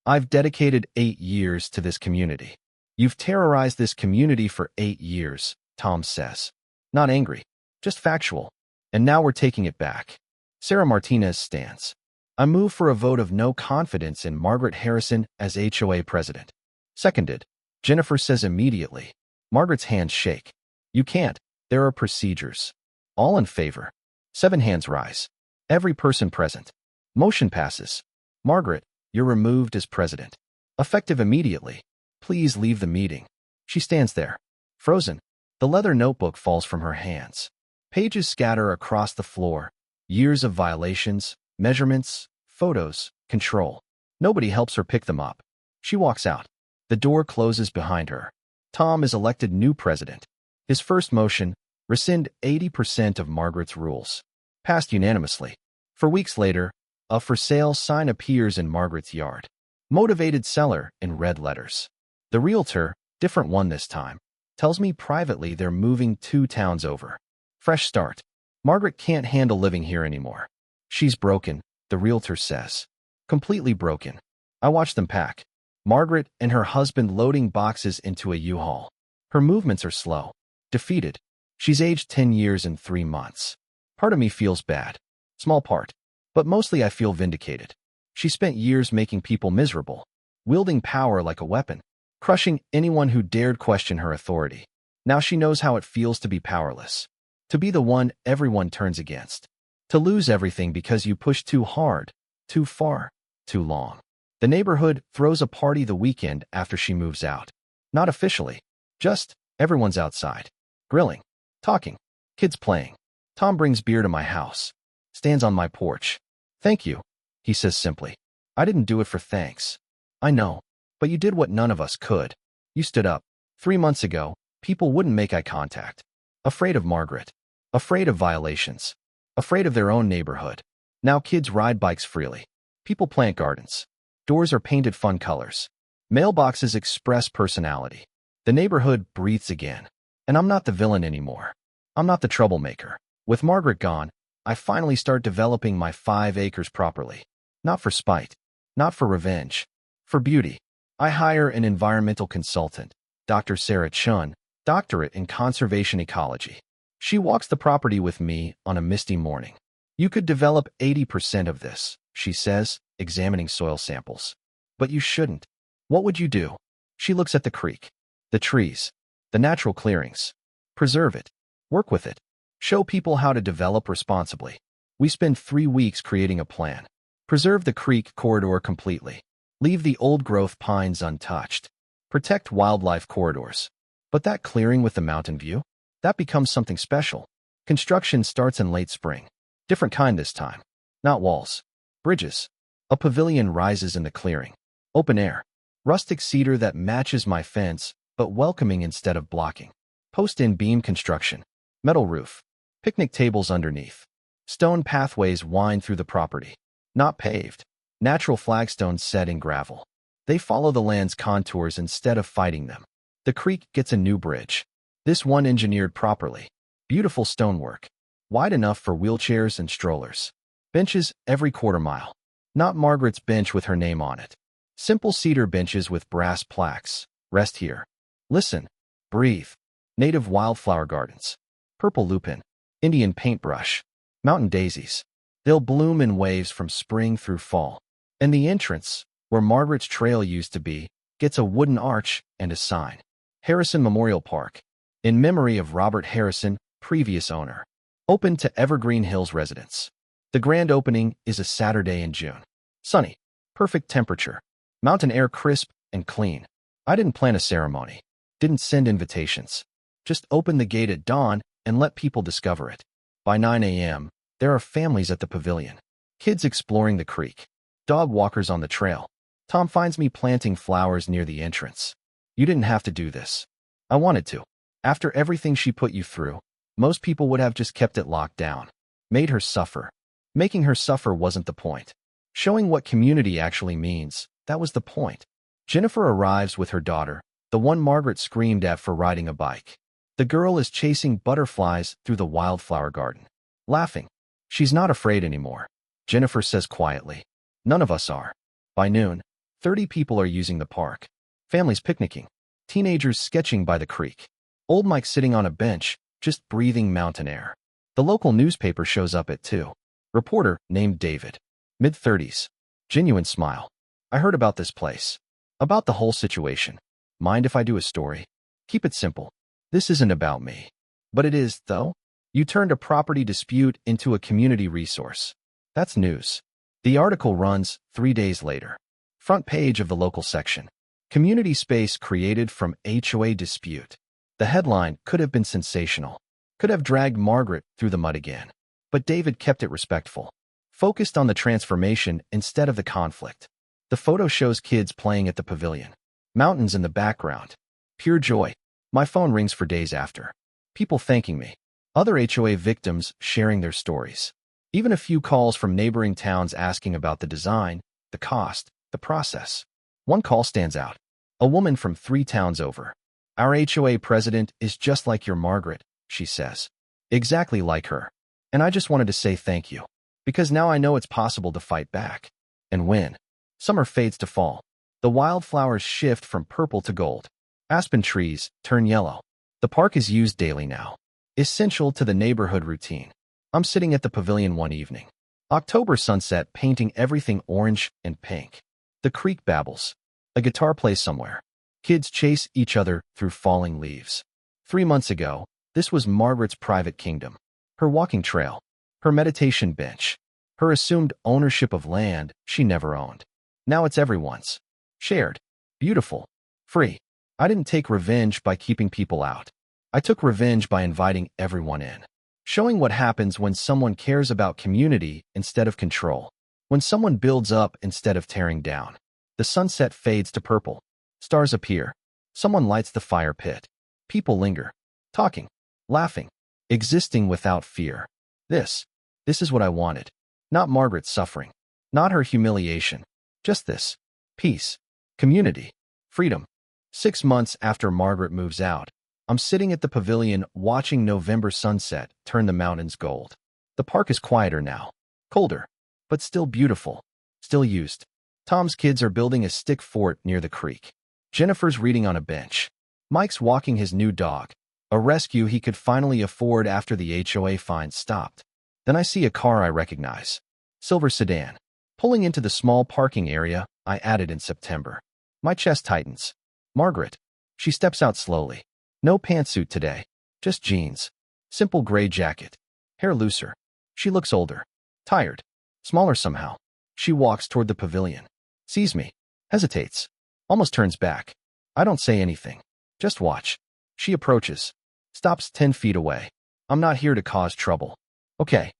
I've dedicated 8 years to this community. You've terrorized this community for 8 years, Tom says. Not angry, just factual. And now we're taking it back. Sarah Martinez stands. I move for a vote of no confidence in Margaret Harrison as HOA president. Seconded. Jennifer says immediately. Margaret's hands shake. You can't. There are procedures. All in favor. 7 hands rise. Every person present. Motion passes. Margaret, you're removed as president. Effective immediately. Please leave the meeting. She stands there. Frozen. The leather notebook falls from her hands. Pages scatter across the floor. Years of violations, measurements, photos, control. Nobody helps her pick them up. She walks out. The door closes behind her. Tom is elected new president. His first motion, rescind 80% of Margaret's rules. Passed unanimously. For weeks later, a for sale sign appears in Margaret's yard. Motivated seller in red letters. The realtor, different one this time, tells me privately they're moving 2 towns over. Fresh start. Margaret can't handle living here anymore. She's broken, the realtor says. Completely broken. I watch them pack. Margaret and her husband loading boxes into a U-Haul. Her movements are slow. Defeated. She's aged 10 years and 3 months. Part of me feels bad. Small part. But mostly I feel vindicated. She spent years making people miserable. Wielding power like a weapon. Crushing anyone who dared question her authority. Now she knows how it feels to be powerless. To be the one everyone turns against. To lose everything because you push too hard, too far, too long. The neighborhood throws a party the weekend after she moves out. Not officially. Just, everyone's outside. Grilling. Talking. Kids playing. Tom brings beer to my house. Stands on my porch. Thank you, he says simply. I didn't do it for thanks. I know. But you did what none of us could. You stood up. 3 months ago, people wouldn't make eye contact. Afraid of Margaret. Afraid of violations. Afraid of their own neighborhood. Now kids ride bikes freely. People plant gardens. Doors are painted fun colors. Mailboxes express personality. The neighborhood breathes again. And I'm not the villain anymore. I'm not the troublemaker. With Margaret gone, I finally start developing my 5 acres properly. Not for spite. Not for revenge. For beauty. I hire an environmental consultant, Dr. Sarah Chun, doctorate in conservation ecology. She walks the property with me on a misty morning. You could develop 80% of this, she says, examining soil samples. But you shouldn't. What would you do? She looks at the creek, the trees, the natural clearings. Preserve it. Work with it. Show people how to develop responsibly. We spend 3 weeks creating a plan. Preserve the creek corridor completely. Leave the old-growth pines untouched. Protect wildlife corridors. But that clearing with the mountain view? That becomes something special. Construction starts in late spring. Different kind this time. Not walls. Bridges. A pavilion rises in the clearing. Open air. Rustic cedar that matches my fence, but welcoming instead of blocking. Post-in beam construction. Metal roof. Picnic tables underneath. Stone pathways wind through the property. Not paved. Natural flagstones set in gravel. They follow the land's contours instead of fighting them. The creek gets a new bridge. This one engineered properly. Beautiful stonework. Wide enough for wheelchairs and strollers. Benches every quarter mile. Not Margaret's bench with her name on it. Simple cedar benches with brass plaques. Rest here. Listen. Breathe. Native wildflower gardens. Purple lupin. Indian paintbrush. Mountain daisies. They'll bloom in waves from spring through fall. And the entrance, where Margaret's trail used to be, gets a wooden arch and a sign. Harrison Memorial Park. In memory of Robert Harrison, previous owner. Open to Evergreen Hills residents. The grand opening is a Saturday in June. Sunny. Perfect temperature. Mountain air crisp and clean. I didn't plan a ceremony. Didn't send invitations. Just open the gate at dawn and let people discover it. By 9 a.m., there are families at the pavilion. Kids exploring the creek. Dog walkers on the trail. Tom finds me planting flowers near the entrance. You didn't have to do this. I wanted to. After everything she put you through, most people would have just kept it locked down. Made her suffer. Making her suffer wasn't the point. Showing what community actually means, that was the point. Jennifer arrives with her daughter, the one Margaret screamed at for riding a bike. The girl is chasing butterflies through the wildflower garden. Laughing. She's not afraid anymore. Jennifer says quietly. None of us are. By noon, 30 people are using the park. Families picnicking. Teenagers sketching by the creek. Old Mike sitting on a bench, just breathing mountain air. The local newspaper shows up at 2. Reporter named David. Mid-30s. Genuine smile. I heard about this place. About the whole situation. Mind if I do a story? Keep it simple. This isn't about me. But it is, though. You turned a property dispute into a community resource. That's news. The article runs 3 days later. Front page of the local section. Community space created from HOA dispute. The headline could have been sensational. Could have dragged Margaret through the mud again. But David kept it respectful. Focused on the transformation instead of the conflict. The photo shows kids playing at the pavilion. Mountains in the background. Pure joy. My phone rings for days after. People thanking me. Other HOA victims sharing their stories. Even a few calls from neighboring towns asking about the design, the cost, the process. One call stands out. A woman from 3 towns over. Our HOA president is just like your Margaret, she says. Exactly like her. And I just wanted to say thank you. Because now I know it's possible to fight back. And win. Summer fades to fall. The wildflowers shift from purple to gold. Aspen trees turn yellow. The park is used daily now. Essential to the neighborhood routine. I'm sitting at the pavilion one evening. October sunset painting everything orange and pink. The creek babbles. A guitar plays somewhere. Kids chase each other through falling leaves. 3 months ago, this was Margaret's private kingdom. Her walking trail. Her meditation bench. Her assumed ownership of land she never owned. Now it's everyone's. Shared. Beautiful. Free. I didn't take revenge by keeping people out. I took revenge by inviting everyone in. Showing what happens when someone cares about community instead of control. When someone builds up instead of tearing down. The sunset fades to purple. Stars appear. Someone lights the fire pit. People linger. Talking. Laughing. Existing without fear. This is what I wanted. Not Margaret's suffering. Not her humiliation. Just this. Peace. Community. Freedom. 6 months after Margaret moves out, I'm sitting at the pavilion watching November sunset turn the mountains gold. The park is quieter now. Colder. But still beautiful. Still used. Tom's kids are building a stick fort near the creek. Jennifer's reading on a bench. Mike's walking his new dog. A rescue he could finally afford after the HOA fine stopped. Then I see a car I recognize. Silver sedan. Pulling into the small parking area I added in September. My chest tightens. Margaret. She steps out slowly. No pantsuit today. Just jeans. Simple gray jacket. Hair looser. She looks older. Tired. Smaller somehow. She walks toward the pavilion. Sees me. Hesitates. Almost turns back. I don't say anything. Just watch. She approaches. Stops 10 feet away. I'm not here to cause trouble. Okay.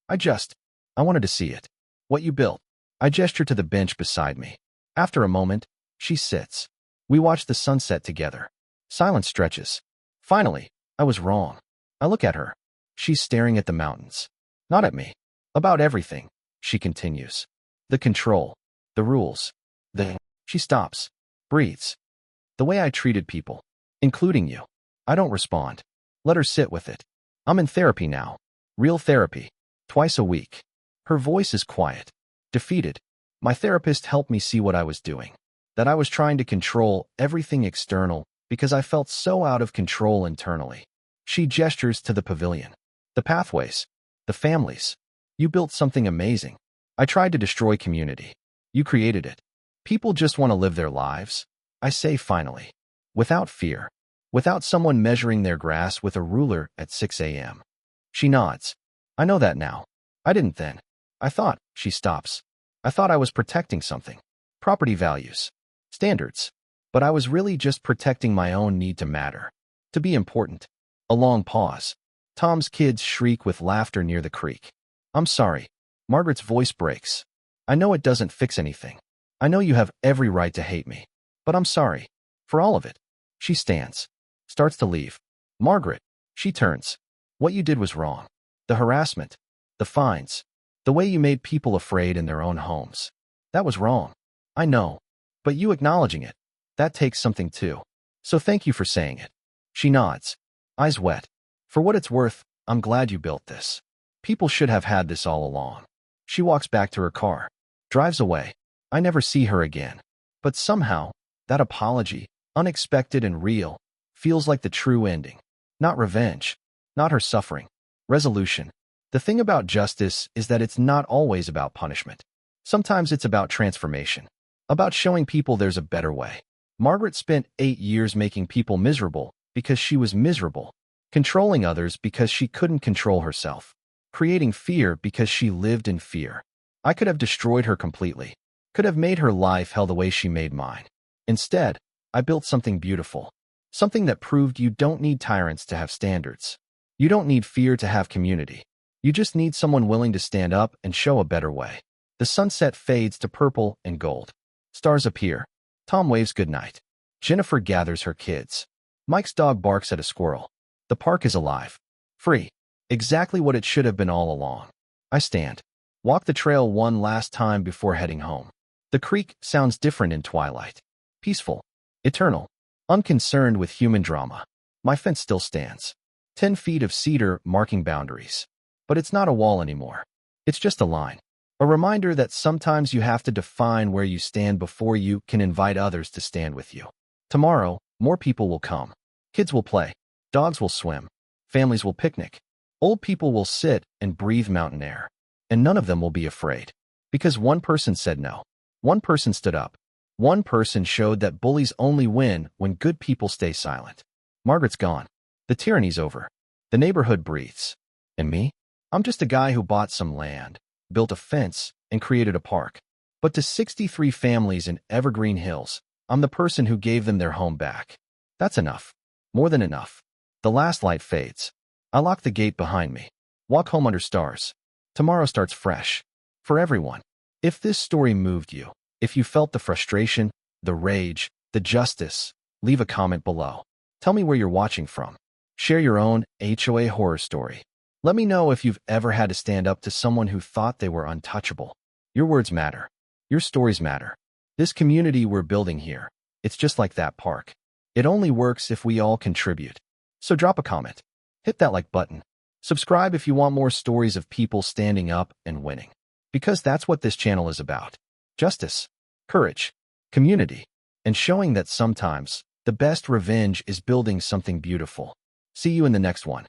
I wanted to see it. What you built. I gesture to the bench beside me. After a moment, she sits. We watch the sunset together. Silence stretches. Finally, I was wrong. I look at her. She's staring at the mountains. Not at me. About everything, she continues. The control. The rules. She stops. Breathes. The way I treated people. Including you. I don't respond. Let her sit with it. I'm in therapy now. Real therapy. Twice a week. Her voice is quiet. Defeated. My therapist helped me see what I was doing. That I was trying to control everything external because I felt so out of control internally. She gestures to the pavilion. The pathways. The families. You built something amazing. I tried to destroy community. You created it. People just want to live their lives. I say finally. Without fear. Without someone measuring their grass with a ruler at 6 a.m. She nods. I know that now. I didn't then. I thought, she stops. I thought I was protecting something. Property values. Standards. But I was really just protecting my own need to matter. To be important. A long pause. Tom's kids shriek with laughter near the creek. I'm sorry. Margaret's voice breaks. I know it doesn't fix anything. I know you have every right to hate me. But I'm sorry. For all of it. She stands. Starts to leave. Margaret. She turns. What you did was wrong. The harassment. The fines. The way you made people afraid in their own homes. That was wrong. I know. But you acknowledging it. That takes something too. So thank you for saying it. She nods. Eyes wet. For what it's worth, I'm glad you built this. People should have had this all along. She walks back to her car. Drives away. I never see her again. But somehow, that apology, unexpected and real, feels like the true ending. Not revenge. Not her suffering. Resolution. The thing about justice is that it's not always about punishment. Sometimes it's about transformation. About showing people there's a better way. Margaret spent 8 years making people miserable because she was miserable. Controlling others because she couldn't control herself. Creating fear because she lived in fear. I could have destroyed her completely. Could have made her life hell the way she made mine. Instead, I built something beautiful. Something that proved you don't need tyrants to have standards. You don't need fear to have community. You just need someone willing to stand up and show a better way. The sunset fades to purple and gold. Stars appear. Tom waves goodnight. Jennifer gathers her kids. Mike's dog barks at a squirrel. The park is alive. Free. Exactly what it should have been all along. I stand. Walk the trail one last time before heading home. The creek sounds different in twilight. Peaceful. Eternal. Unconcerned with human drama. My fence still stands. 10 feet of cedar marking boundaries. But it's not a wall anymore. It's just a line. A reminder that sometimes you have to define where you stand before you can invite others to stand with you. Tomorrow, more people will come. Kids will play. Dogs will swim. Families will picnic. Old people will sit and breathe mountain air. And none of them will be afraid. Because one person said no. One person stood up. One person showed that bullies only win when good people stay silent. Margaret's gone. The tyranny's over. The neighborhood breathes. And me? I'm just a guy who bought some land, built a fence, and created a park. But to 63 families in Evergreen Hills, I'm the person who gave them their home back. That's enough. More than enough. The last light fades. I lock the gate behind me. Walk home under stars. Tomorrow starts fresh. For everyone. If this story moved you, if you felt the frustration, the rage, the justice, leave a comment below. Tell me where you're watching from. Share your own HOA horror story. Let me know if you've ever had to stand up to someone who thought they were untouchable. Your words matter. Your stories matter. This community we're building here, it's just like that park. It only works if we all contribute. So drop a comment. Hit that like button. Subscribe if you want more stories of people standing up and winning. Because that's what this channel is about. Justice, courage, community, and showing that sometimes the best revenge is building something beautiful. See you in the next one.